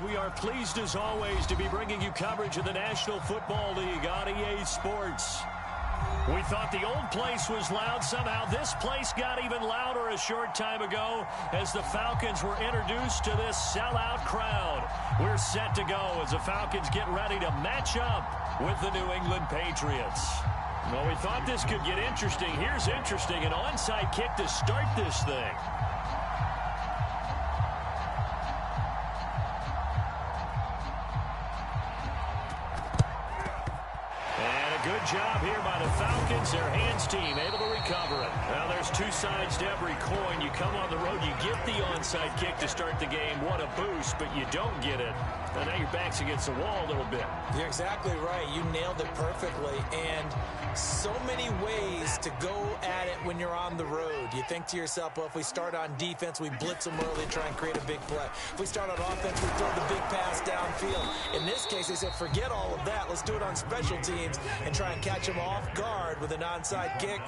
We are pleased as always to be bringing you coverage of the National Football League on EA Sports. We thought the old place was loud. Somehow this place got even louder a short time ago as the Falcons were introduced to this sellout crowd. We're set to go as the Falcons get ready to match up with the New England Patriots. Well, we thought this could get interesting. Here's interesting, an onside kick to start this thing. Good job here by the Falcons. Their hands team able to recover it. Now there's two sides to every coin. You come on the road, you get the onside kick to start the game. What a boost, but you don't get it. And now your back's against the wall a little bit. You're exactly right. You nailed it perfectly. And so many ways to go at it when you're on the road. You think to yourself, well, if we start on defense, we blitz them early, try and create a big play. If we start on offense, we throw the big pass downfield. In this case, they said, forget all of that. Let's do it on special teams and try and catch them off guard with an onside kick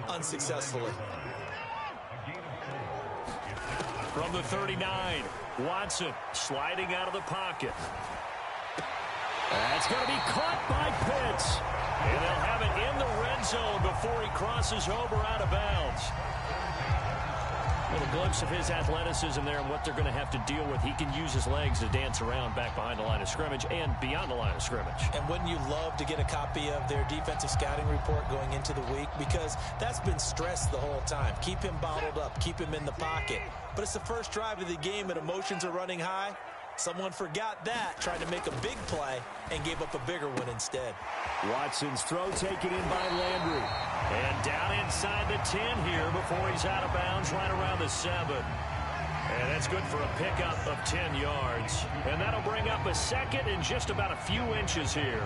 unsuccessfully. From the 39, Watson sliding out of the pocket. That's going to be caught by Pitts. And they'll have it in the red zone before he crosses over out of bounds. A little glimpse of his athleticism there and what they're going to have to deal with. He can use his legs to dance around back behind the line of scrimmage and beyond the line of scrimmage. And wouldn't you love to get a copy of their defensive scouting report going into the week? Because that's been stressed the whole time. Keep him bottled up. Keep him in the pocket. But it's the first drive of the game and emotions are running high. Someone forgot that, tried to make a big play, and gave up a bigger one instead. Watson's throw taken in by Landry. And down inside the 10 here before he's out of bounds right around the 7. And that's good for a pickup of 10 yards. And that'll bring up a second in just about a few inches here.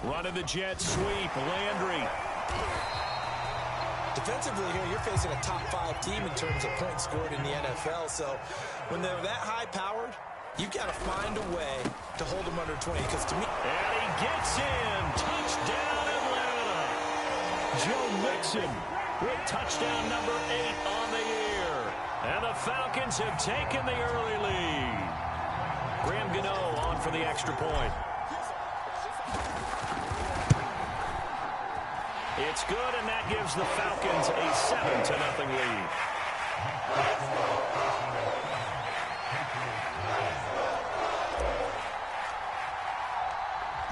Running the jet sweep, Landry. Defensively here, you're facing a top 5 team in terms of points scored in the NFL. So when they're that high-powered, you've got to find a way to hold them under 20. Because to me, and he gets in. Touchdown, Atlanta. Joe Mixon with touchdown number 8 on the year. And the Falcons have taken the early lead. Graham Gano on for the extra point. It's good, and that gives the Falcons a 7-0 lead.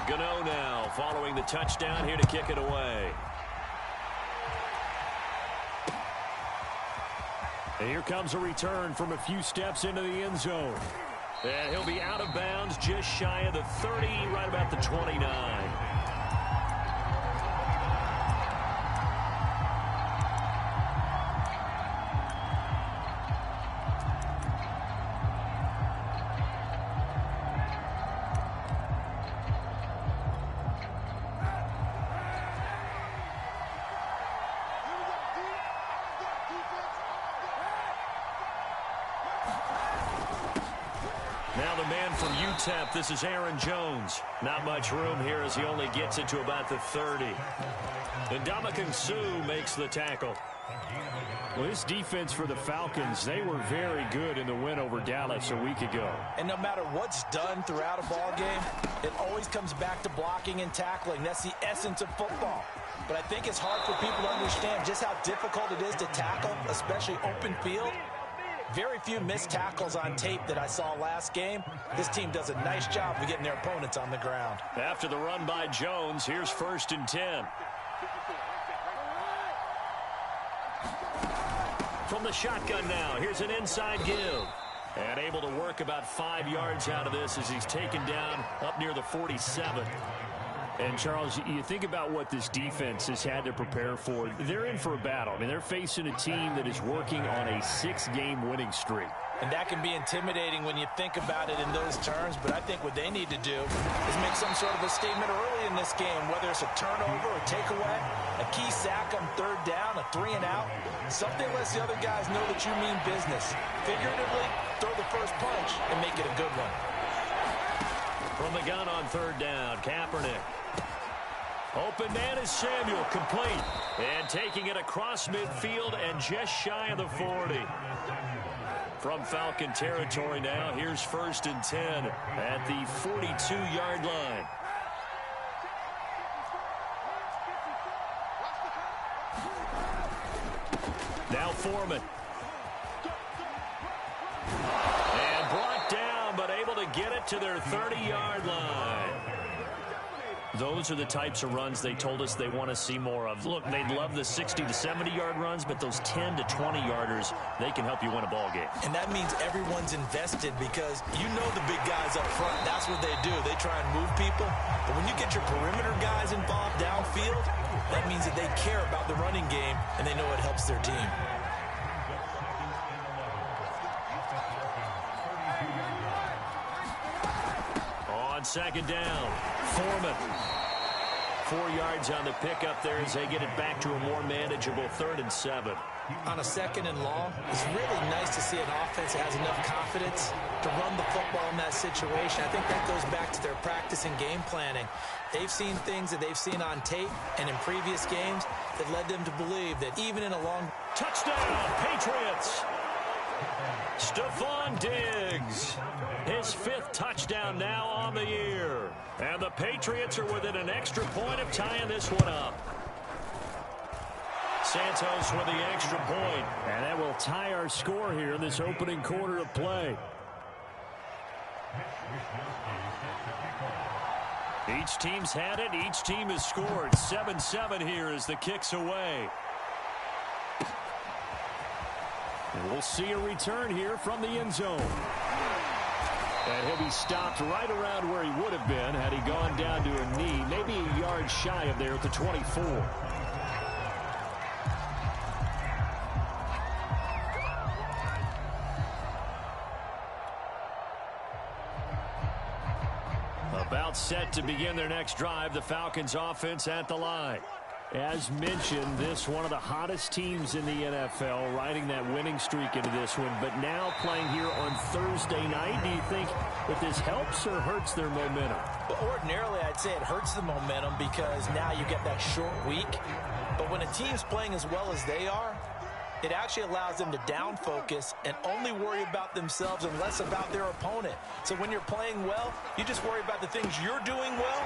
Gano now following the touchdown here to kick it away. And here comes a return from a few steps into the end zone. And he'll be out of bounds just shy of the 30, right about the 29. This is Aaron Jones. Not much room here as he only gets it to about the 30. And Ndamukong Suh makes the tackle. Well, this defense for the Falcons, they were very good in the win over Dallas a week ago. And no matter what's done throughout a ball game, it always comes back to blocking and tackling. That's the essence of football. But I think it's hard for people to understand just how difficult it is to tackle, especially open field. Very few missed tackles on tape that I saw last game. This team does a nice job of getting their opponents on the ground. After the run by Jones, here's 1st and 10. From the shotgun now, here's an inside give. And able to work about 5 yards out of this as he's taken down up near the 47. And, Charles, you think about what this defense has had to prepare for. They're in for a battle. I mean, they're facing a team that is working on a 6-game winning streak. And that can be intimidating when you think about it in those terms. But I think what they need to do is make some sort of a statement early in this game, whether it's a turnover, a takeaway, a key sack on 3rd down, a 3-and-out. Something lets the other guys know that you mean business. Figuratively, throw the first punch and make it a good one. From the gun on third down, Kaepernick. Open man is Samuel, complete. And taking it across midfield and just shy of the 40. From Falcon territory now, here's 1st and 10 at the 42-yard line. Now Foreman. And brought down, but able to get it to their 30-yard line. Those are the types of runs they told us they want to see more of. Look, they'd love the 60 to 70-yard runs, but those 10 to 20-yarders, they can help you win a ball game. And that means everyone's invested because you know the big guys up front. That's what they do. They try and move people. But when you get your perimeter guys involved downfield, that means that they care about the running game, and they know it helps their team. On second down, Foreman. 4 yards on the pickup there as they get it back to a more manageable 3rd and 7. On a 2nd and long, it's really nice to see an offense that has enough confidence to run the football in that situation. I think that goes back to their practice and game planning. They've seen things that they've seen on tape and in previous games that led them to believe that even in a long... Touchdown, Patriots! Stephon Diggs, his 5th touchdown now on the year. And the Patriots are within an extra point of tying this one up. Santos with the extra point. And that will tie our score here in this opening quarter of play. Each team's had it. Each team has scored. 7-7 here as the kick's away. And we'll see a return here from the end zone. And he'll be stopped right around where he would have been had he gone down to a knee, maybe a yard shy of there at the 24. About set to begin their next drive, the Falcons offense at the line. As mentioned, this one of the hottest teams in the NFL, riding that winning streak into this one, but now playing here on Thursday night. Do you think that this helps or hurts their momentum? Well, ordinarily, I'd say it hurts the momentum because now you get that short week. But when a team's playing as well as they are, it actually allows them to down focus and only worry about themselves and less about their opponent. So when you're playing well, you just worry about the things you're doing well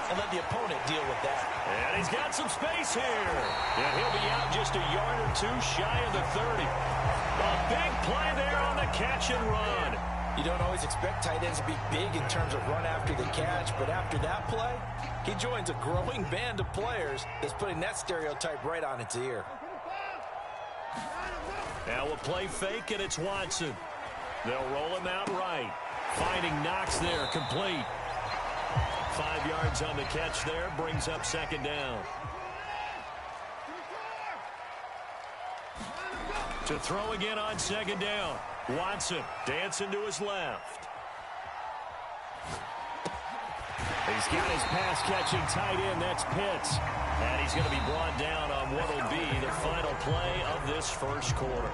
and let the opponent deal with that. And he's got some space here. And he'll be out just a yard or two shy of the 30. A big play there on the catch and run. You don't always expect tight ends to be big in terms of run after the catch, but after that play, he joins a growing band of players that's putting that stereotype right on its ear. Now a play fake, and it's Watson. They'll roll him out right. Finding Knox there, complete. 5 yards on the catch there, brings up second down. To throw again on second down. Watson dancing to his left. He's got his pass-catching tight end, that's Pitts. And he's going to be brought down on what will be the final play of this first quarter.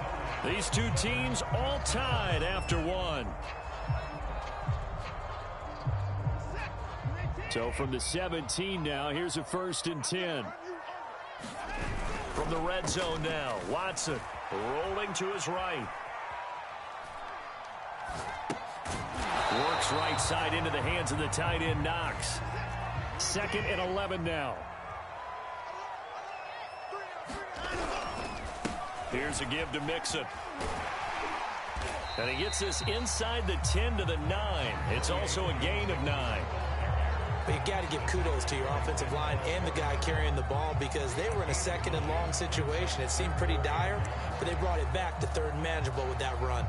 These two teams all tied after one. So from the 17 now, here's a 1st and 10. From the red zone now, Watson rolling to his right. Works right side into the hands of the tight end, Knox. 2nd and 11 now. Here's a give to Mixon. And he gets this inside the 10 to the 9. It's also a gain of 9. But you got to give kudos to your offensive line and the guy carrying the ball because they were in a 2nd and long situation. It seemed pretty dire, but they brought it back to 3rd and manageable with that run.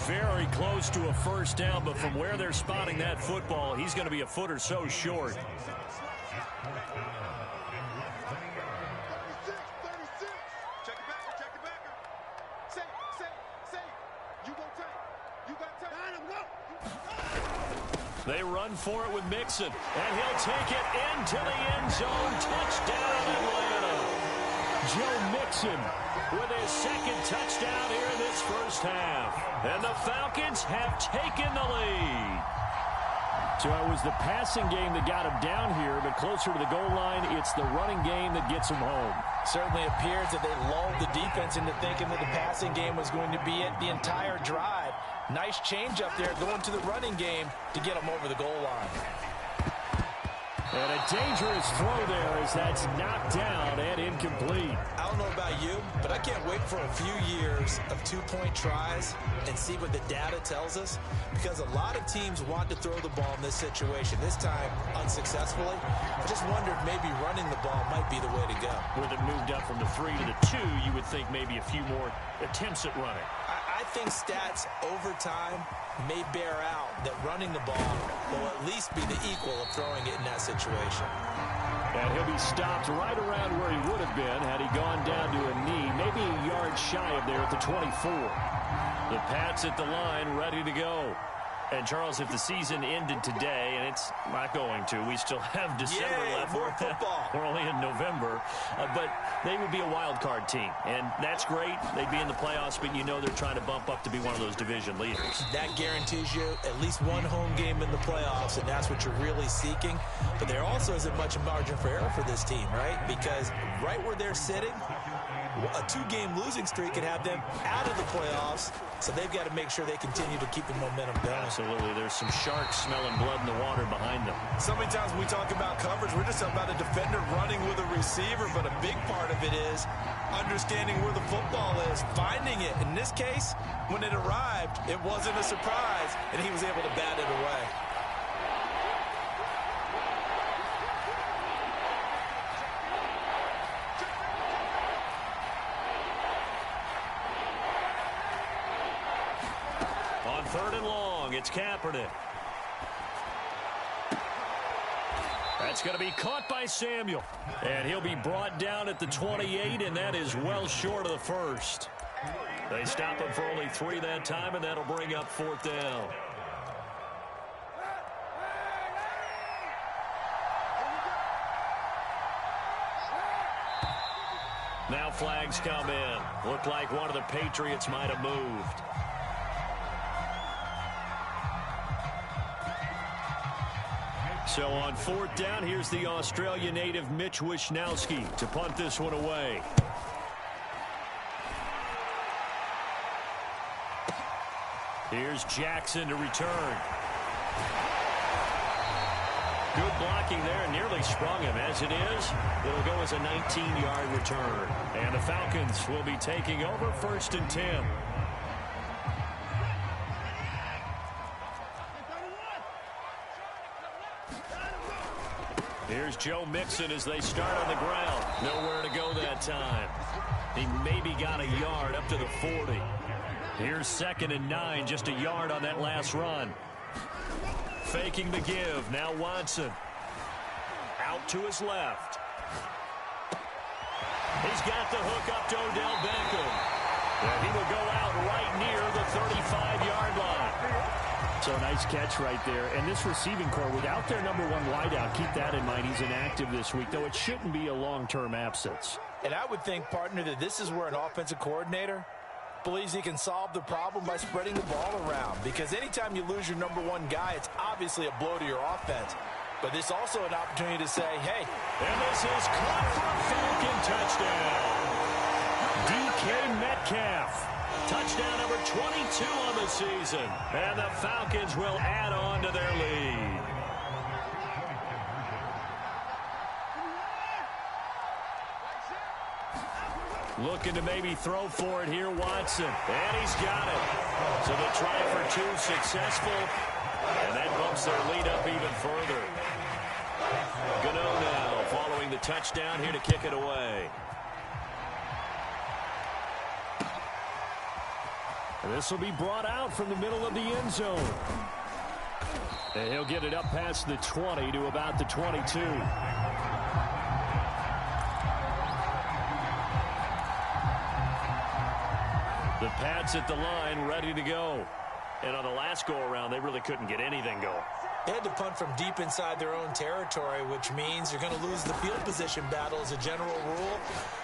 Very close to a first down, but from where they're spotting that football, he's going to be a foot or so short. They run for it with Mixon, and he'll take it into the end zone. Touchdown, Atlanta. Joe Mixon with his second touchdown here in this first half. And the Falcons have taken the lead. So it was the passing game that got him down here, but closer to the goal line, it's the running game that gets him home. Certainly appears that they lulled the defense into thinking that the passing game was going to be it the entire drive. Nice change up there going to the running game to get him over the goal line. And a dangerous throw there as that's knocked down and incomplete. I don't know about you, but I can't wait for a few years of two-point tries and see what the data tells us, because a lot of teams want to throw the ball in this situation, this time unsuccessfully. I just wonder if maybe running the ball might be the way to go. With it moved up from the 3 to the 2, you would think maybe a few more attempts at running. I think stats over time may bear out that running the ball will at least be the equal of throwing it in that situation. And he'll be stopped right around where he would have been had he gone down to a knee, maybe a yard shy of there at the 24. The Pats at the line, ready to go. And, Charles, if the season ended today, and it's not going to, we still have December left. More football. We're only in November. But they would be a wild card team. And that's great. They'd be in the playoffs, but you know they're trying to bump up to be one of those division leaders. That guarantees you at least one home game in the playoffs, and that's what you're really seeking. But there also isn't much margin for error for this team, right? Because right where they're sitting, a 2-game losing streak could have them out of the playoffs, so they've got to make sure they continue to keep the momentum going. Absolutely. There's some sharks smelling blood in the water behind them. So many times when we talk about coverage, we're just about a defender running with a receiver, but a big part of it is understanding where the football is, finding it. In this case, when it arrived, it wasn't a surprise, and he was able to bat it away. On 3rd and long, it's Kaepernick. That's going to be caught by Samuel. And he'll be brought down at the 28, and that is well short of the first. They stop him for only 3 that time, and that'll bring up 4th down. Now flags come in. Looked like one of the Patriots might have moved. So on 4th down, here's the Australia native Mitch Wishnowsky to punt this one away. Here's Jackson to return. Good blocking there, nearly sprung him. As it is, it'll go as a 19-yard return. And the Falcons will be taking over 1st and 10. Here's Joe Mixon as they start on the ground. Nowhere to go that time. He maybe got a yard up to the 40. Here's 2nd and 9, just a yard on that last run. Faking the give. Now Watson. Out to his left. He's got the hook up to Odell Beckham. And he will go out right near the 35-yard line. So nice catch right there. And this receiving core, without their #1 wideout, keep that in mind. He's inactive this week, though it shouldn't be a long-term absence. And I would think, partner, that this is where an offensive coordinator believes he can solve the problem by spreading the ball around. Because anytime you lose your #1 guy, it's obviously a blow to your offense. But it's also an opportunity to say, hey. And this is caught for a Falcon touchdown. DK Metcalf. Touchdown number 22 on the season. And the Falcons will add on to their lead. Looking to maybe throw for it here, Watson. And he's got it. So the try for 2 successful. And that bumps their lead up even further. Gano now following the touchdown here to kick it away. This will be brought out from the middle of the end zone. And he'll get it up past the 20 to about the 22. The Pats at the line, ready to go. And on the last go-around, they really couldn't get anything going. They had to punt from deep inside their own territory, which means you're going to lose the field position battle as a general rule.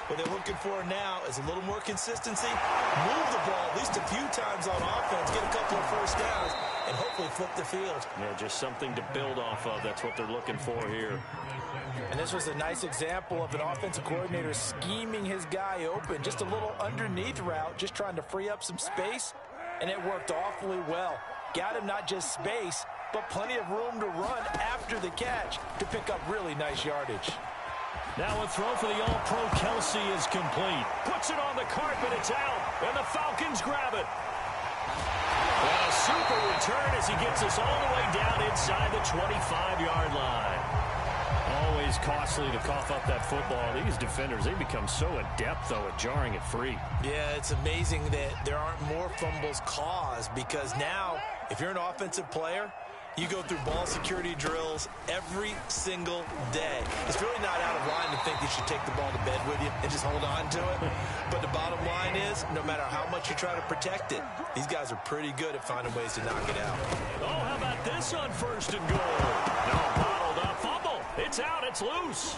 What they're looking for now is a little more consistency, move the ball at least a few times on offense, get a couple of first downs, and hopefully flip the field. Yeah, just something to build off of. That's what they're looking for here. And this was a nice example of an offensive coordinator scheming his guy open. Just a little underneath route, just trying to free up some space, and it worked awfully well. Got him not just space, but plenty of room to run after the catch to pick up really nice yardage. Now a throw for the All-Pro Kelsey is complete. Puts it on the carpet, it's out, and the Falcons grab it. And a super return as he gets us all the way down inside the 25-yard line. Always costly to cough up that football. These defenders, they become so adept, though, at jarring it free. Yeah, it's amazing that there aren't more fumbles caused, because now, if you're an offensive player, you go through ball security drills every single day. It's really not out of line to think you should take the ball to bed with you and just hold on to it. But the bottom line is, no matter how much you try to protect it, these guys are pretty good at finding ways to knock it out. Oh, how about this on 1st and goal? No, bottled up fumble. It's out, it's loose.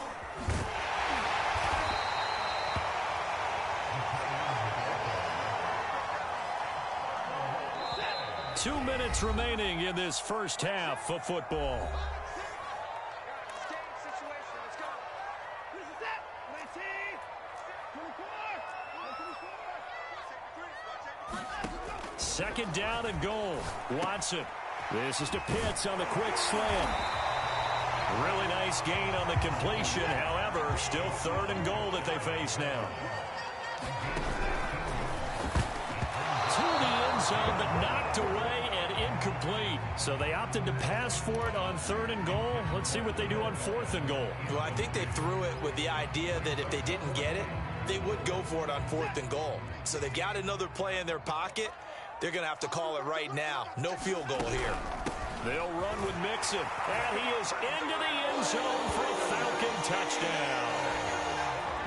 Two minutes remaining in this first half of football. Second down and goal. Watson. This is to Pitts on the quick slant. Really nice gain on the completion. However, still 3rd and goal that they face now. To the end zone, but knocked away and incomplete. So they opted to pass for it on 3rd and goal. Let's see what they do on 4th and goal. Well, I think they threw it with the idea that if they didn't get it, they would go for it on 4th and goal. So they've got another play in their pocket. They're going to have to call it right now. No field goal here. They'll run with Mixon, and he is into the end zone for a Falcon touchdown.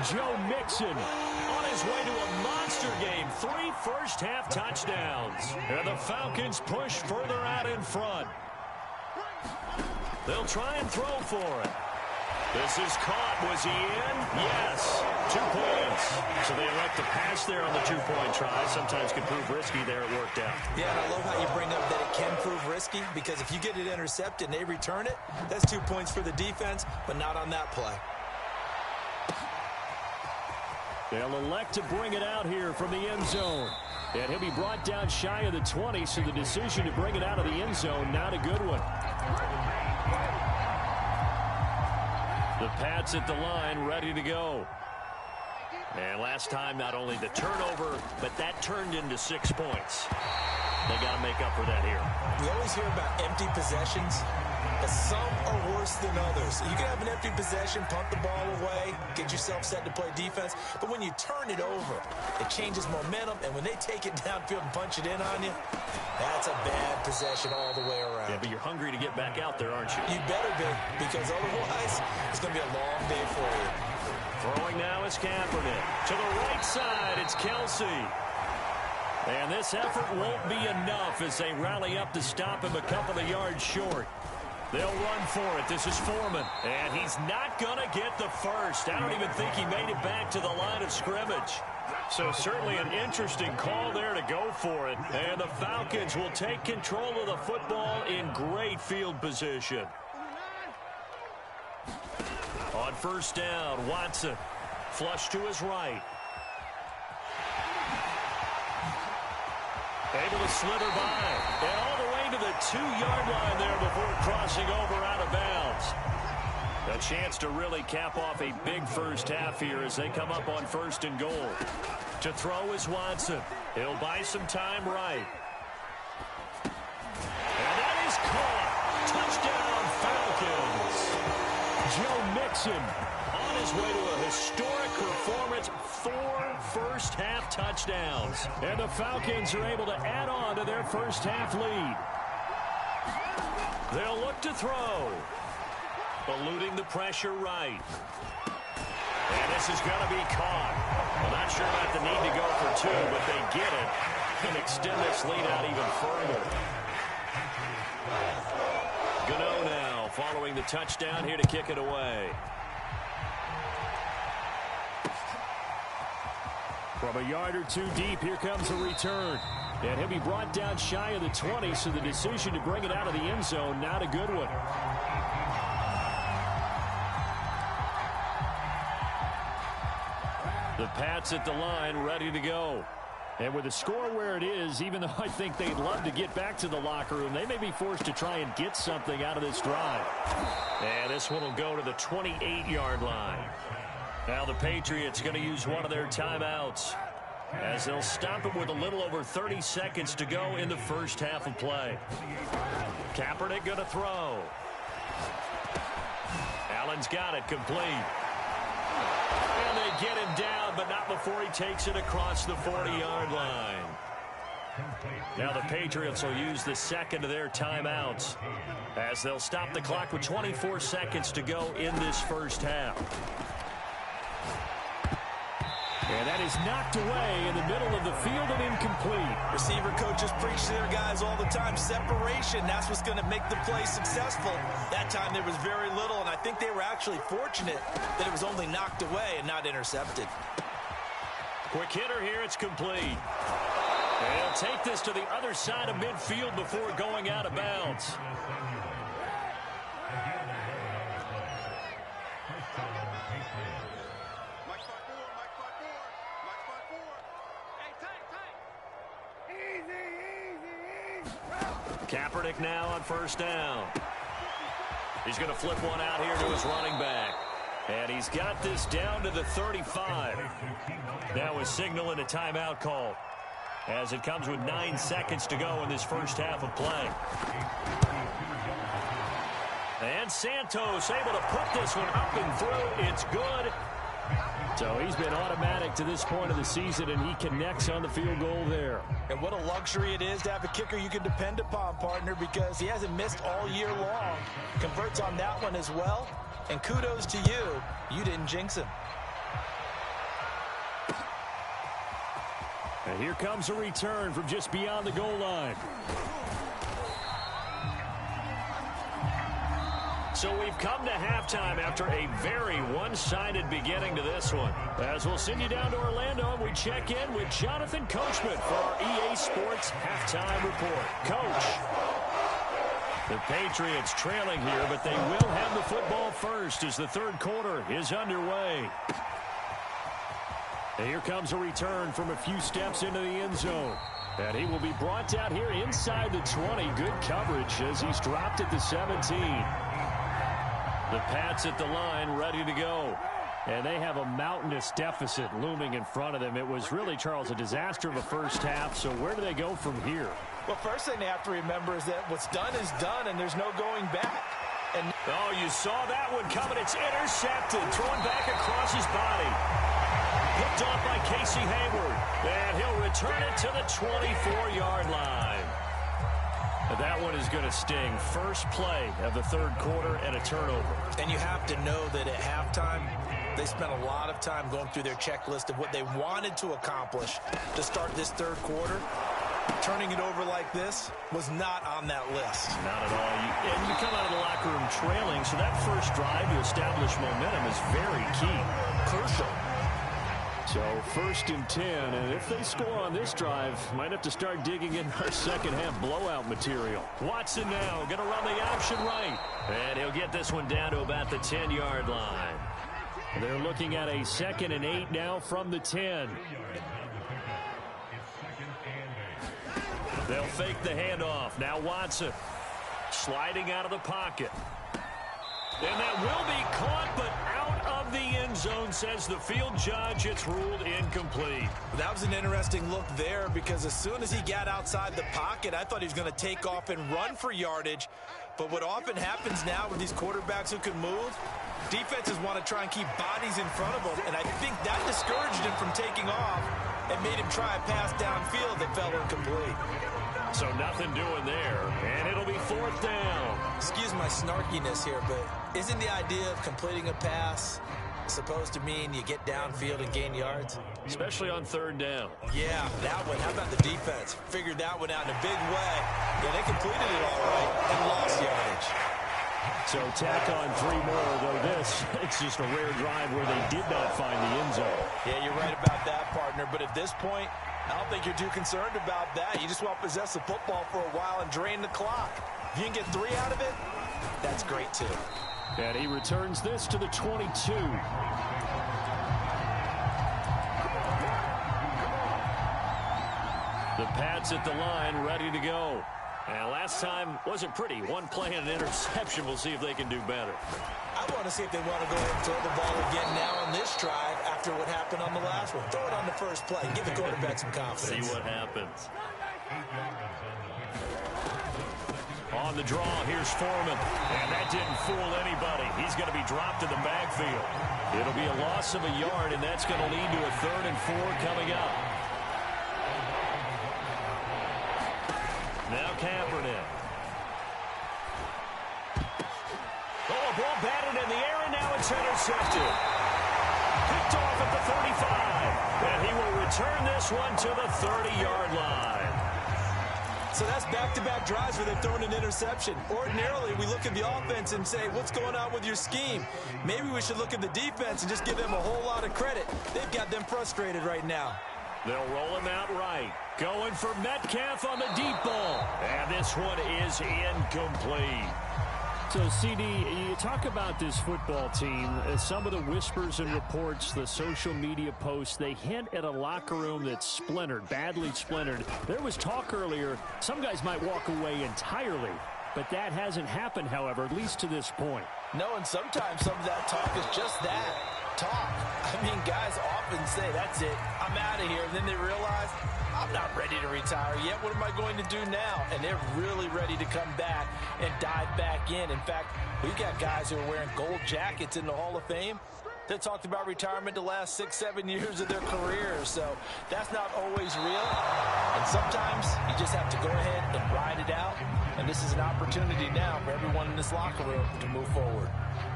Joe Mixon on his way to a monster game. 3 first-half touchdowns. And the Falcons push further out in front. They'll try and throw for it. This is caught. Was he in? Yes. 2 points. So they elect to pass there on the 2-point try. Sometimes can prove risky. There it worked out. Yeah, and I love how you bring up that it can prove risky, because if you get it intercepted and they return it, that's 2 points for the defense, but not on that play. They'll elect to bring it out here from the end zone. And he'll be brought down shy of the 20, so the decision to bring it out of the end zone, not a good one. The Pats at the line, ready to go. And last time, not only the turnover, but that turned into 6 points. They got to make up for that here. We always hear about empty possessions, but some are worse than others. You can have an empty possession, punt the ball away, get yourself set to play defense, but when you turn it over, it changes momentum, and when they take it downfield and punch it in on you, that's a bad possession all the way around. Yeah, but you're hungry to get back out there, aren't you? You better be, because otherwise, it's going to be a long day for you. Throwing now is Kaepernick. To the right side, it's Kelsey. And this effort won't be enough as they rally up to stop him a couple of yards short. They'll run for it. This is Foreman. And he's not going to get the first. I don't even think he made it back to the line of scrimmage. So certainly an interesting call there to go for it. And the Falcons will take control of the football in great field position. On 1st down, Watson. Flush to his right. Able to slither by. And all the way to the 2-yard line there before crossing over out of bounds. A chance to really cap off a big first half here as they come up on 1st and goal. To throw is Watson. He'll buy some time right. And that is caught. Touchdown, Falcons. Joe Mixon on his way to a historic performance. 4 first-half touchdowns. And the Falcons are able to add on to their first-half lead. They'll look to throw. Eluding the pressure right. And this is going to be caught. I'm not sure about the need to go for 2, but they get it and extend this lead out even further. Gano now following the touchdown here to kick it away. From a yard or two deep, here comes a return. And he'll be brought down shy of the 20, so the decision to bring it out of the end zone, not a good one. The Pats at the line, ready to go. And with the score where it is, even though I think they'd love to get back to the locker room, they may be forced to try and get something out of this drive. And this one will go to the 28-yard line. Now the Patriots going to use one of their timeouts, as they'll stop it with a little over 30 seconds to go in the first half of play. Kaepernick going to throw. Allen's got it complete. And they get him down, but not before he takes it across the 40-yard line. Now the Patriots will use the second of their timeouts, as they'll stop the clock with 24 seconds to go in this first half. And that is knocked away in the middle of the field and incomplete. Receiver coaches preach to their guys all the time. Separation, that's what's going to make the play successful. That time there was very little, and I think they were actually fortunate that it was only knocked away and not intercepted. Quick hitter here, it's complete. And he'll take this to the other side of midfield before going out of bounds. Kaepernick now on first down. He's going to flip one out here to his running back. And he's got this down to the 35. Now is signaling a timeout call, as it comes with 9 seconds to go in this first half of play. And Santos able to put this one up and through. It's good. So he's been automatic to this point of the season, and he connects on the field goal there. And what a luxury it is to have a kicker you can depend upon, partner, because he hasn't missed all year long. Converts on that one as well. And kudos to you. You didn't jinx him. And here comes a return from just beyond the goal line. So we've come to halftime after a very one-sided beginning to this one. As we'll send you down to Orlando, and we check in with Jonathan Coachman for our EA Sports Halftime Report. Coach, the Patriots trailing here, but they will have the football first as the third quarter is underway. And here comes a return from a few steps into the end zone. And he will be brought out here inside the 20. Good coverage as he's dropped at the 17. The Pats at the line, ready to go. And they have a mountainous deficit looming in front of them. It was really, Charles, a disaster of a first half. So where do they go from here? Well, first thing they have to remember is that what's done is done, and there's no going back. And oh, you saw that one coming. It's intercepted, thrown back across his body. Picked off by Casey Hayward. And he'll return it to the 24-yard line. That one is going to sting. First play of the third quarter and a turnover. And you have to know that at halftime, they spent a lot of time going through their checklist of what they wanted to accomplish to start this third quarter. Turning it over like this was not on that list. Not at all. And you come out of the locker room trailing, so that first drive to establish momentum is very key. Crucial. So first and 10, and if they score on this drive, might have to start digging in our second half blowout material. Watson now going to run the option right, and he'll get this one down to about the 10-yard line. They're looking at a 2nd and 8 now from the 10. They'll fake the handoff. Now Watson sliding out of the pocket. And that will be caught, but out of the end zone, says the field judge. It's ruled incomplete. That was an interesting look there, because as soon as he got outside the pocket, I thought he was going to take off and run for yardage. But what often happens now with these quarterbacks who can move, defenses want to try and keep bodies in front of them. And I think that discouraged him from taking off and made him try a pass downfield that fell incomplete. So nothing doing there, and it'll be 4th down. Excuse my snarkiness here, but isn't the idea of completing a pass supposed to mean you get downfield and gain yards? Especially on 3rd down. Yeah, that one. How about the defense? Figured that one out in a big way. Yeah, they completed it all right and lost yardage. So tack on 3 more, though this, it's just a rare drive where they did not find the end zone. Yeah, you're right about that, partner. But at this point, I don't think you're too concerned about that. You just want to possess the football for a while and drain the clock. If you can get 3 out of it, that's great, too. And he returns this to the 22. The Pats at the line, ready to go. And last time wasn't pretty. One play and an interception. We'll see if they can do better. I want to see if they want to go ahead and throw the ball again now on this drive after what happened on the last one. Throw it on the first play. Give the quarterback some confidence. See what happens. On the draw, here's Foreman. And that didn't fool anybody. He's going to be dropped in the backfield. It'll be a loss of a yard, and that's going to lead to a 3rd and 4 coming up. Now Kaepernick. Oh, a ball batted in the air, and now it's intercepted. Picked off at the 35. And he will return this one to the 30-yard line. So that's back-to-back drives where they've thrown an interception. Ordinarily, we look at the offense and say, what's going on with your scheme? Maybe we should look at the defense and just give them a whole lot of credit. They've got them frustrated right now. They'll roll him out right. Going for Metcalf on the deep ball. And this one is incomplete. So, CD, you talk about this football team. Some of the whispers and reports, the social media posts, they hint at a locker room that's splintered, badly splintered. There was talk earlier, some guys might walk away entirely. But that hasn't happened, however, at least to this point. No, and sometimes some of that talk is just that, talk. I mean, guys often say, that's it, I'm out of here. And then they realize, I'm not ready to retire yet. What am I going to do now? And they're really ready to come back and dive back in. In fact, we've got guys who are wearing gold jackets in the Hall of Fame that talked about retirement the last 6-7 years of their careers. So that's not always real. And sometimes you just have to go ahead and ride it out. And this is an opportunity now for everyone in this locker room to move forward.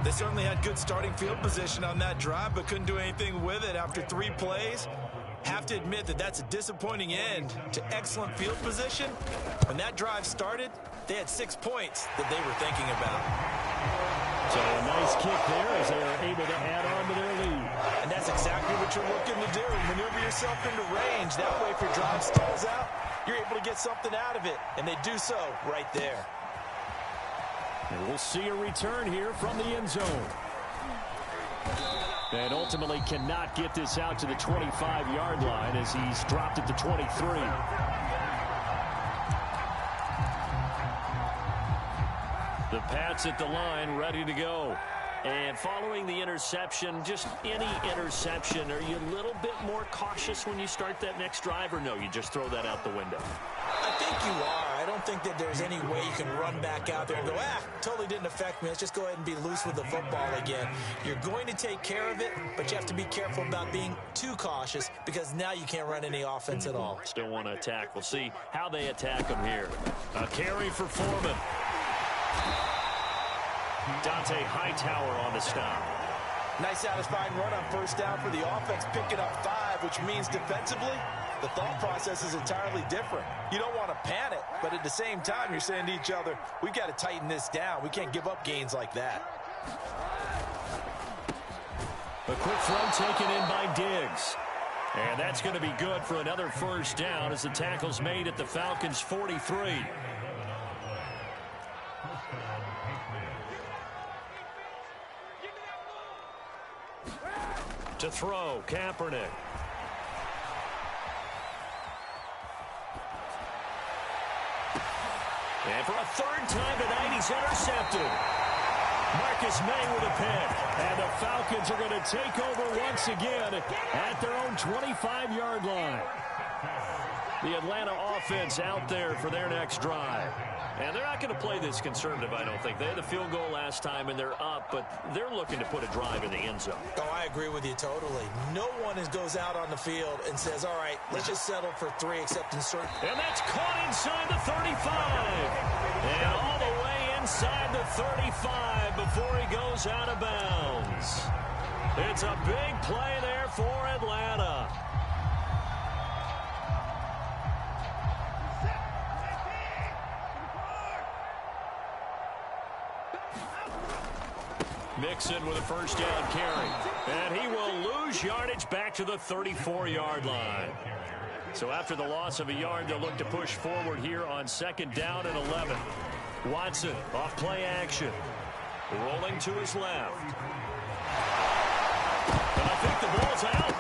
They certainly had good starting field position on that drive, but couldn't do anything with it after 3 plays. Have to admit that that's a disappointing end to excellent field position. When that drive started, they had 6 points that they were thinking about. So a nice kick there as they are able to add on to their lead. And that's exactly what you're looking to do. Maneuver yourself into range. That way, if your drive stalls out, you're able to get something out of it. And they do so right there. And we'll see a return here from the end zone. And ultimately cannot get this out to the 25-yard line as he's dropped at the 23. The Pats at the line, ready to go. And following the interception, just any interception, are you a little bit more cautious when you start that next drive, or no, you just throw that out the window? I think you are. I don't think that there's any way you can run back out there and go, totally didn't affect me. Let's just go ahead and be loose with the football again. You're going to take care of it, but you have to be careful about being too cautious because now you can't run any offense at all. Still want to attack. We'll see how they attack them here. A carry for Foreman. Dante Hightower on the stop. Nice satisfying run on first down for the offense, picking up 5, which means defensively, the thought process is entirely different. You don't want to panic, but at the same time, you're saying to each other, we've got to tighten this down. We can't give up gains like that. A quick throw taken in by Diggs. And that's going to be good for another first down as the tackle's made at the Falcons' 43. To throw, Kaepernick. And for a 3rd time tonight, he's intercepted. Marcus May with a pick. And the Falcons are going to take over once again at their own 25-yard line. The Atlanta offense out there for their next drive. And they're not going to play this conservative, I don't think. They had the field goal last time, and they're up, but they're looking to put a drive in the end zone. Oh, I agree with you totally. No one goes out on the field and says, all right, let's just settle for 3 except in certain. And that's caught inside the 35. And all the way inside the 35 before he goes out of bounds. It's a big play there for Atlanta. Mixon with a first down carry. And he will lose yardage back to the 34-yard line. So after the loss of a yard, they'll look to push forward here on 2nd down and 11. Watson off play action. Rolling to his left. And I think the ball's out.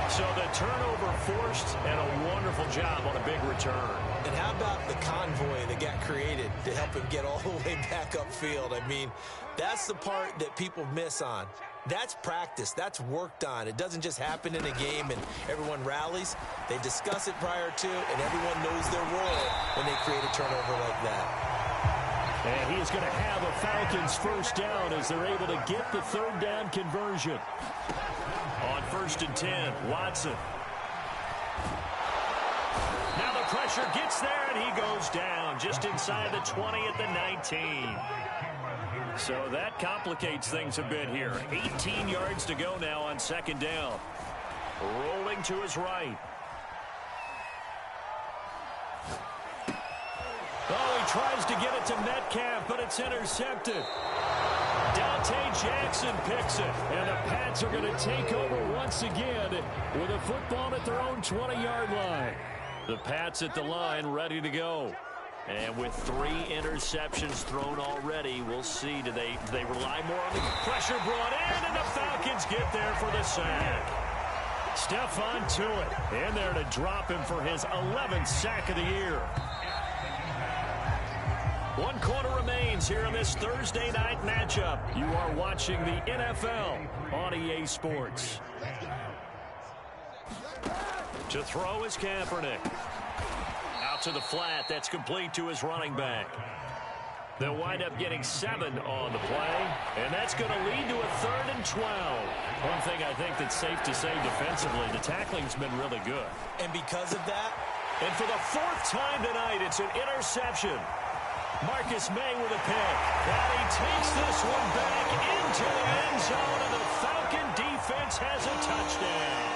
So the turnover forced and a wonderful job on a big return. And how about the convoy that got created to help him get all the way back upfield? I mean, that's the part that people miss on. That's practice. That's worked on. It doesn't just happen in a game and everyone rallies. They discuss it prior to, and everyone knows their role when they create a turnover like that. And he's going to have a Falcons first down as they're able to get the 3rd down conversion. On 1st and 10, Watson. Now the pressure gets there, and he goes down just inside the 20 at the 19. So that complicates things a bit here. 18 yards to go now on 2nd down. Rolling to his right. Oh, he tries to get it to Metcalf, but it's intercepted. Dante Jackson picks it, and the Pats are going to take over once again with a football at their own 20-yard line. The Pats at the line ready to go. And with 3 interceptions thrown already, we'll see. Do they rely more on the pressure brought in, and the Falcons get there for the sack. Stephon Tuitt in there to drop him for his 11th sack of the year. 1 quarter remains here in this Thursday night matchup. You are watching the NFL on EA Sports. To throw is Kaepernick. Out to the flat. That's complete to his running back. They'll wind up getting 7 on the play, and that's going to lead to a 3rd and 12. One thing I think that's safe to say defensively, the tackling's been really good. And because of that, and for the 4th time tonight, it's an interception. Marcus May with a pick. And he takes this one back into the end zone, and the Falcon defense has a touchdown.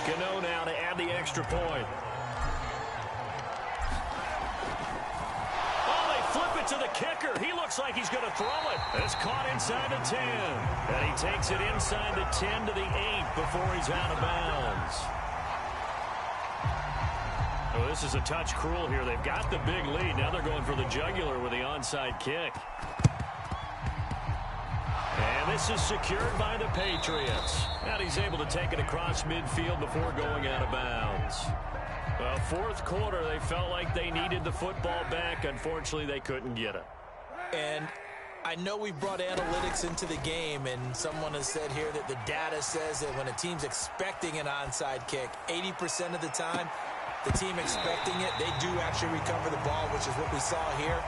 Gano now to add the extra point. Oh, they flip it to the kicker. He looks like he's going to throw it. It's caught inside the 10. And he takes it inside the 10 to the 8 before he's out of bounds. Oh, this is a touch cruel here. They've got the big lead. Now they're going for the jugular with the onside kick. And this is secured by the Patriots. And he's able to take it across midfield before going out of bounds. Well, 4th quarter, they felt like they needed the football back. Unfortunately, they couldn't get it. And I know we brought analytics into the game, and someone has said here that the data says that when a team's expecting an onside kick, 80% of the time, the team expecting it, they do actually recover the ball, which is what we saw here.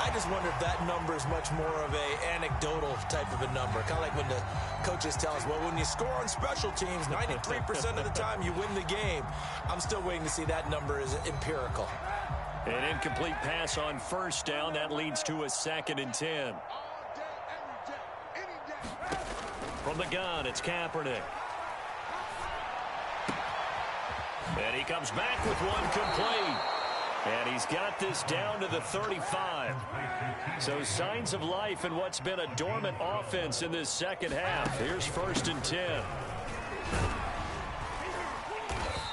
I just wonder if that number is much more of a anecdotal type of a number. Kind of like when the coaches tell us, well, when you score on special teams, 93% of the time you win the game. I'm still waiting to see that number is empirical. An incomplete pass on 1st down. That leads to a 2nd and 10. From the gun, it's Kaepernick. And he comes back with one complete. And he's got this down to the 35. So signs of life in what's been a dormant offense in this 2nd half. Here's 1st and 10.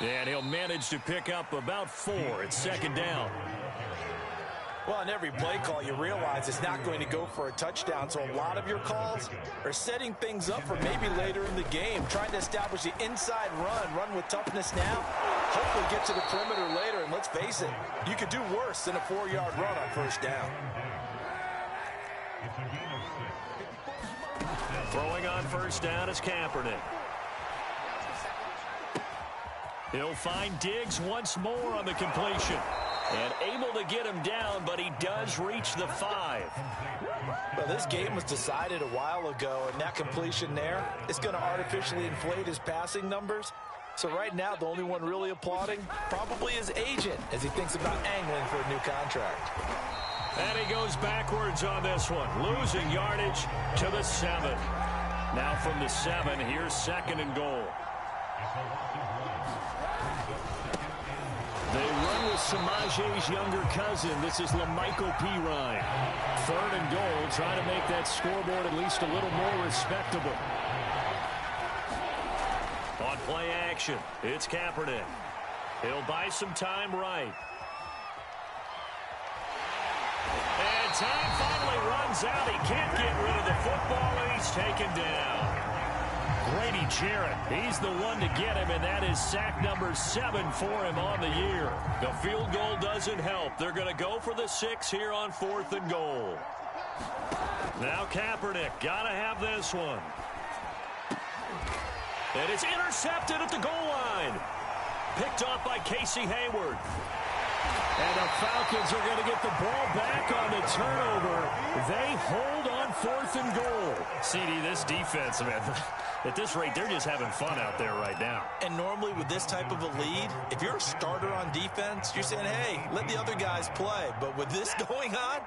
And he'll manage to pick up about 4 at 2nd down. Well, on every play call, you realize it's not going to go for a touchdown. So a lot of your calls are setting things up for maybe later in the game, trying to establish the inside run with toughness now, hopefully get to the perimeter later. And let's face it, you could do worse than a 4-yard run on 1st down. Throwing on 1st down is Kaepernick. He'll find Diggs once more on the completion. And able to get him down, but he does reach the 5. Well, this game was decided a while ago, and that completion there is going to artificially inflate his passing numbers. So right now, the only one really applauding probably his agent as he thinks about angling for a new contract. And he goes backwards on this one, losing yardage to the 7. Now from the 7, here's 2nd and goal. They run with Samaje's younger cousin. This is LaMichael Pirine. 3rd and goal, trying to make that scoreboard at least a little more respectable. On play action, it's Kaepernick. He'll buy some time right. And time finally runs out. He can't get rid of the football, and he's taken down. Grady Jarrett, he's the one to get him, and that is sack number 7 for him on the year. The field goal doesn't help. They're going to go for the 6 here on 4th and goal. Now Kaepernick, got to have this one. And it's intercepted at the goal line. Picked off by Casey Hayward. And the Falcons are going to get the ball back on the turnover. They hold on 4th and goal. CD, this defense, man, at this rate, they're just having fun out there right now. And normally with this type of a lead, if you're a starter on defense, you're saying, hey, let the other guys play. But with this going on,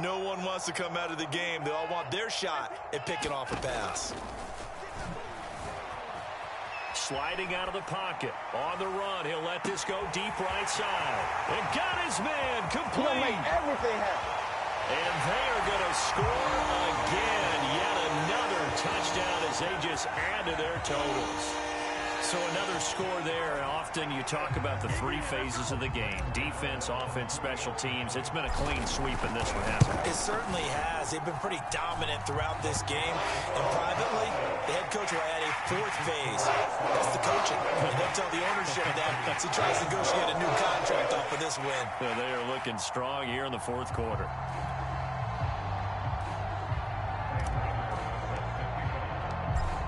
no one wants to come out of the game. They all want their shot at picking off a pass. Sliding out of the pocket. On the run, he'll let this go deep right side. And got his man complete. He'll make everything happen. And they are going to score again. Yet another touchdown as they just add to their totals. So another score there. Often you talk about the 3 phases of the game. Defense, offense, special teams. It's been a clean sweep in this one, hasn't it? It certainly has. They've been pretty dominant throughout this game. And privately, the head coach will add a 4th phase. That's the coaching. And they'll tell the ownership that as he tries to negotiate a new contract off of this win. Yeah, they are looking strong here in the 4th quarter.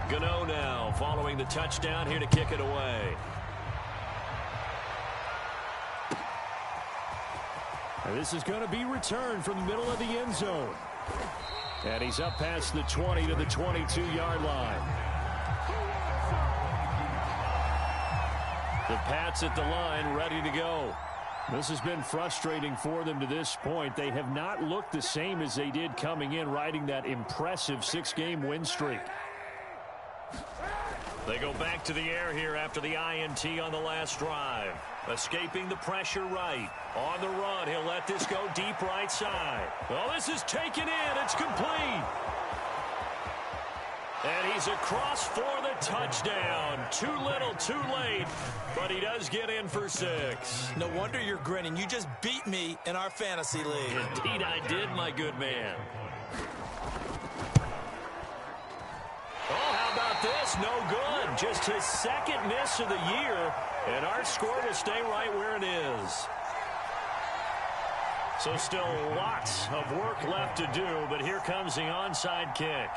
Gano now following the touchdown here to kick it away. And this is going to be returned from the middle of the end zone. And he's up past the 20 to the 22-yard line. The Pats at the line ready to go. This has been frustrating for them to this point. They have not looked the same as they did coming in, riding that impressive 6-game win streak. They go back to the air here after the INT on the last drive. Escaping the pressure right. On the run, he'll let this go deep right side. Oh, this is taken in. It's complete. And he's across for the touchdown. Too little, too late. But he does get in for 6. No wonder you're grinning. You just beat me in our fantasy league. Indeed I did, my good man. Oh, how about this? No good. Just his 2nd miss of the year. And our score will stay right where it is. So still lots of work left to do, but here comes the onside kick.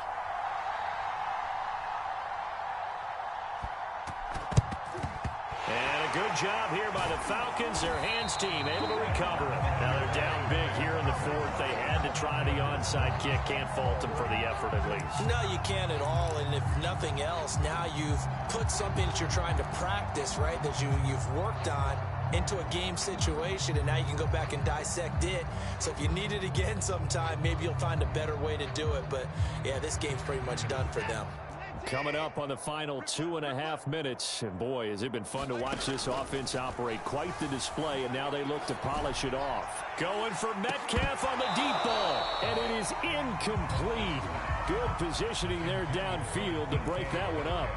And a good job here by the Falcons. Their hands team able to recover it. Now they're down big here in the 4th. They had to try the onside kick. Can't fault them for the effort at least. No, you can't at all. And if nothing else, now you've put something that you're trying to practice, right, that you've worked on into a game situation, and now you can go back and dissect it. So if you need it again sometime, maybe you'll find a better way to do it. But, yeah, this game's pretty much done for them. Coming up on the final 2.5 minutes. And boy, has it been fun to watch this offense operate. Quite the display, and now they look to polish it off. Going for Metcalf on the deep ball. And it is incomplete. Good positioning there downfield to break that one up.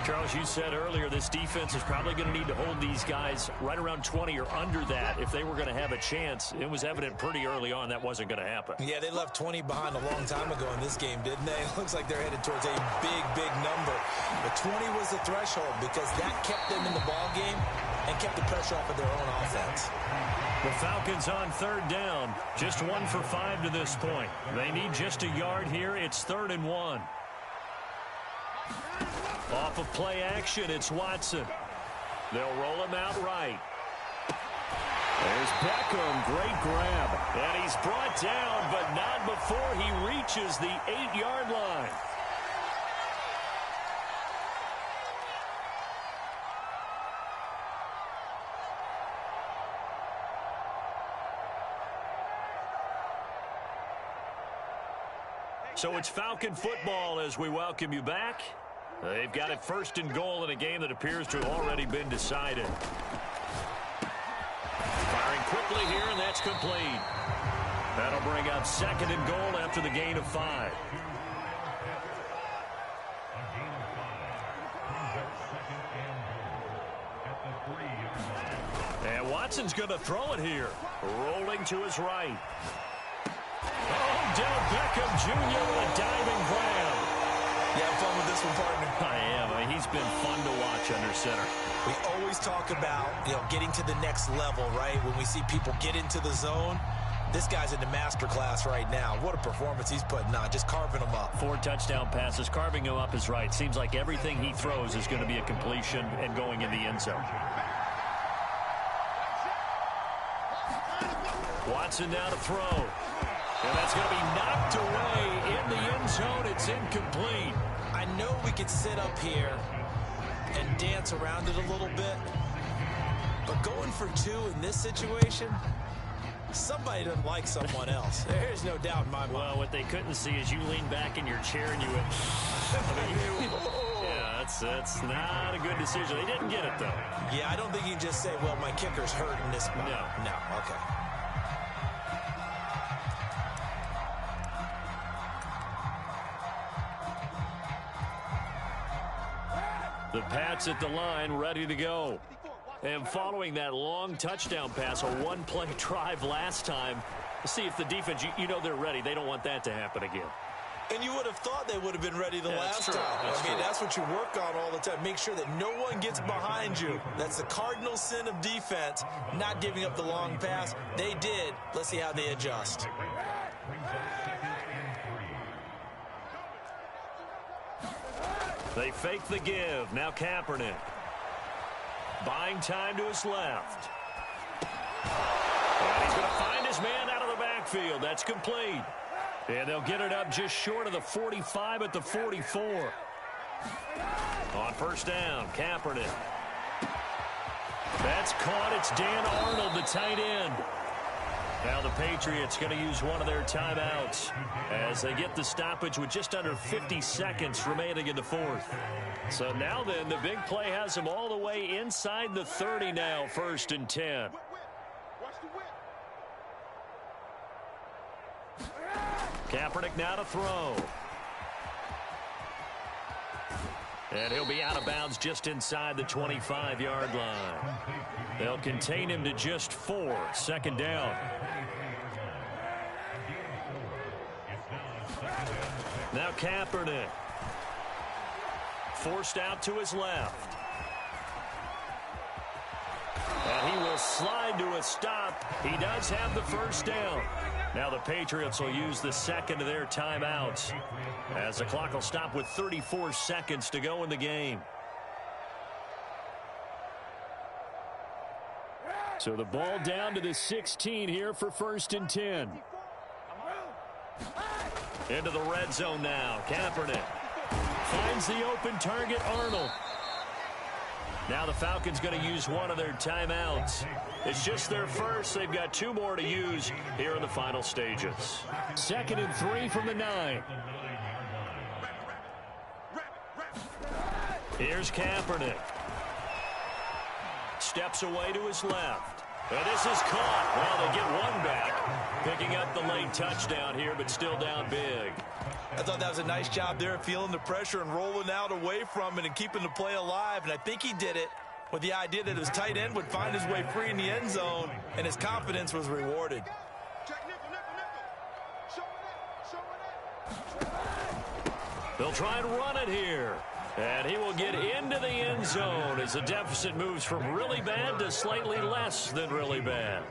Charles, you said earlier this defense is probably going to need to hold these guys right around 20 or under that if they were going to have a chance. It was evident pretty early on that wasn't going to happen. Yeah, they left 20 behind a long time ago in this game, didn't they? It looks like they're headed towards a big, big number. But 20 was the threshold because that kept them in the ball game and kept the pressure off of their own offense. The Falcons on 3rd down. Just 1 for 5 to this point. They need just a yard here. It's 3rd and 1. Off of play action, it's Watson. They'll roll him out right. There's Beckham, great grab. And he's brought down, but not before he reaches the 8-yard line. So it's Falcon football as we welcome you back. They've got it 1st and goal in a game that appears to have already been decided. complete. That'll bring up 2nd and goal after the gain of 5. And Watson's going to throw it here. Rolling to his right. Odell Beckham Jr. with a diving grab. You have fun with this one, partner? I am. I mean, he's been fun to watch under center. We always talk about, getting to the next level, right? When we see people get into the zone, this guy's in the master class right now. What a performance he's putting on, just carving them up. 4 touchdown passes. Carving him up is right. Seems like everything he throws is going to be a completion and going in the end zone. Watson now to throw. And that's going to be knocked away in the end zone. It's incomplete. I know we could sit up here and dance around it a little bit, but going for 2 in this situation, somebody doesn't like someone else. There's no doubt in my mind. Well, what they couldn't see is you lean back in your chair and you went, yeah, that's not a good decision. They didn't get it, though. Yeah, I don't think you can just say, well, my kicker's hurt in this spot. No, okay. The Pats at the line, ready to go. And following that long touchdown pass, a 1-play drive last time, let's see if the defense, you know they're ready. They don't want that to happen again. And you would have thought they would have been ready the last time. That's what you work on all the time. Make sure that no one gets behind you. That's the cardinal sin of defense, not giving up the long pass. They did. Let's see how they adjust. They fake the give. Now Kaepernick. Buying time to his left. And he's going to find his man out of the backfield. That's complete. And they'll get it up just short of the 45 at the 44. On first down, Kaepernick. That's caught. It's Dan Arnold, the tight end. Now the Patriots going to use one of their timeouts as they get the stoppage with just under 50 seconds remaining in the 4th. So now then, the big play has them all the way inside the 30 now, 1st and 10. Kaepernick now to throw. And he'll be out of bounds just inside the 25-yard line. They'll contain him to just 4. 2nd down. Now Kaepernick. Forced out to his left. And he will slide to a stop. He does have the first down. Now the Patriots will use the 2nd of their timeouts as the clock will stop with 34 seconds to go in the game. So the ball down to the 16 here for 1st and 10. Into the red zone now. Kaepernick finds the open target, Arnold. Now the Falcons going to use one of their timeouts. It's just their first. They've got 2 more to use here in the final stages. 2nd and 3 from the 9. Here's Kaepernick. Steps away to his left. And this is caught. Well, they get one back. Picking up the late touchdown here, but still down big. I thought that was a nice job there, feeling the pressure and rolling out away from it and keeping the play alive. And I think he did it with the idea that his tight end would find his way free in the end zone, and his confidence was rewarded. They'll try and run it here. And he will get into the end zone as the deficit moves from really bad to slightly less than really bad.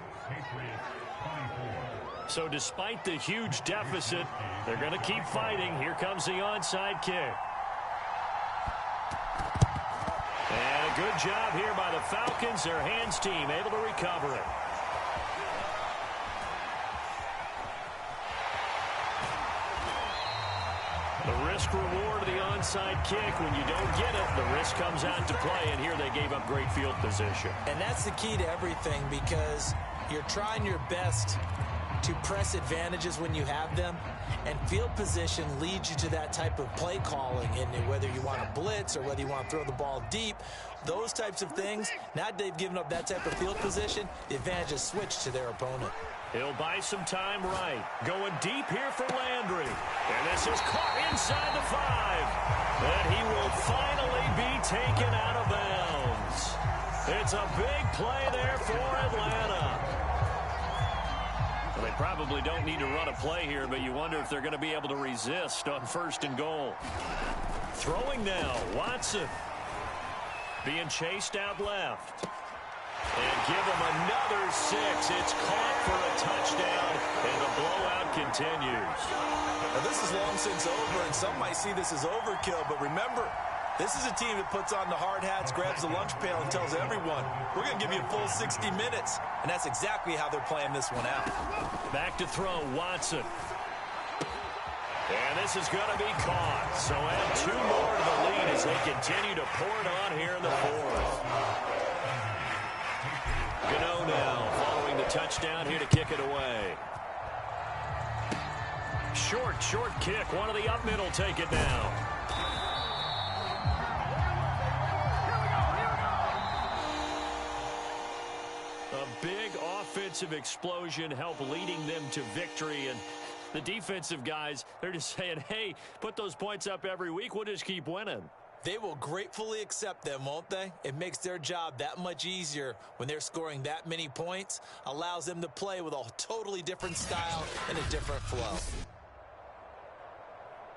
So despite the huge deficit, they're going to keep fighting. Here comes the onside kick. And a good job here by the Falcons. Their hands team able to recover it. The risk reward of the onside kick. When you don't get it, the risk comes out to play. And here they gave up great field position. And that's the key to everything, because you're trying your best to press advantages when you have them, and field position leads you to that type of play calling, and whether you want to blitz or whether you want to throw the ball deep, those types of things, now that they've given up that type of field position, the advantage is switched to their opponent. He'll buy some time right. Going deep here for Landry. And this is caught inside the 5. And he will finally be taken out of bounds. It's a big play there for Atlanta. Well, they probably don't need to run a play here, but you wonder if they're going to be able to resist on 1st and goal. Throwing now, Watson. Being chased out left. And give him another 6. It's caught for a touchdown, and the blowout continues. Now, this is long since over, and some might see this as overkill, but remember, this is a team that puts on the hard hats, grabs the lunch pail, and tells everyone, we're going to give you a full 60 minutes. And that's exactly how they're playing this one out. Back to throw, Watson. And this is going to be caught. So add 2 more to the lead as they continue to pour it on here in the 4th. Gano now following the touchdown here to kick it away. Short kick. One of the up middle take it now. A big offensive explosion helped leading them to victory, and the defensive guys, they're just saying, hey, put those points up every week. We'll just keep winning. They will gratefully accept them, won't they? It makes their job that much easier when they're scoring that many points. Allows them to play with a totally different style and a different flow.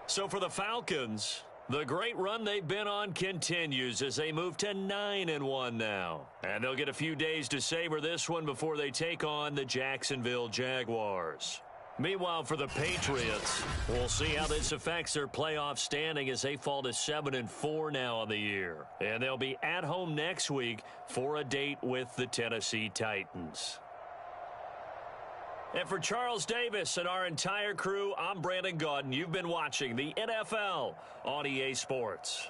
So for the Falcons, the great run they've been on continues as they move to 9-1 now. And they'll get a few days to savor this one before they take on the Jacksonville Jaguars. Meanwhile, for the Patriots, we'll see how this affects their playoff standing as they fall to 7-4 now on the year. And they'll be at home next week for a date with the Tennessee Titans. And for Charles Davis and our entire crew, I'm Brandon Gaudin. You've been watching the NFL on EA Sports.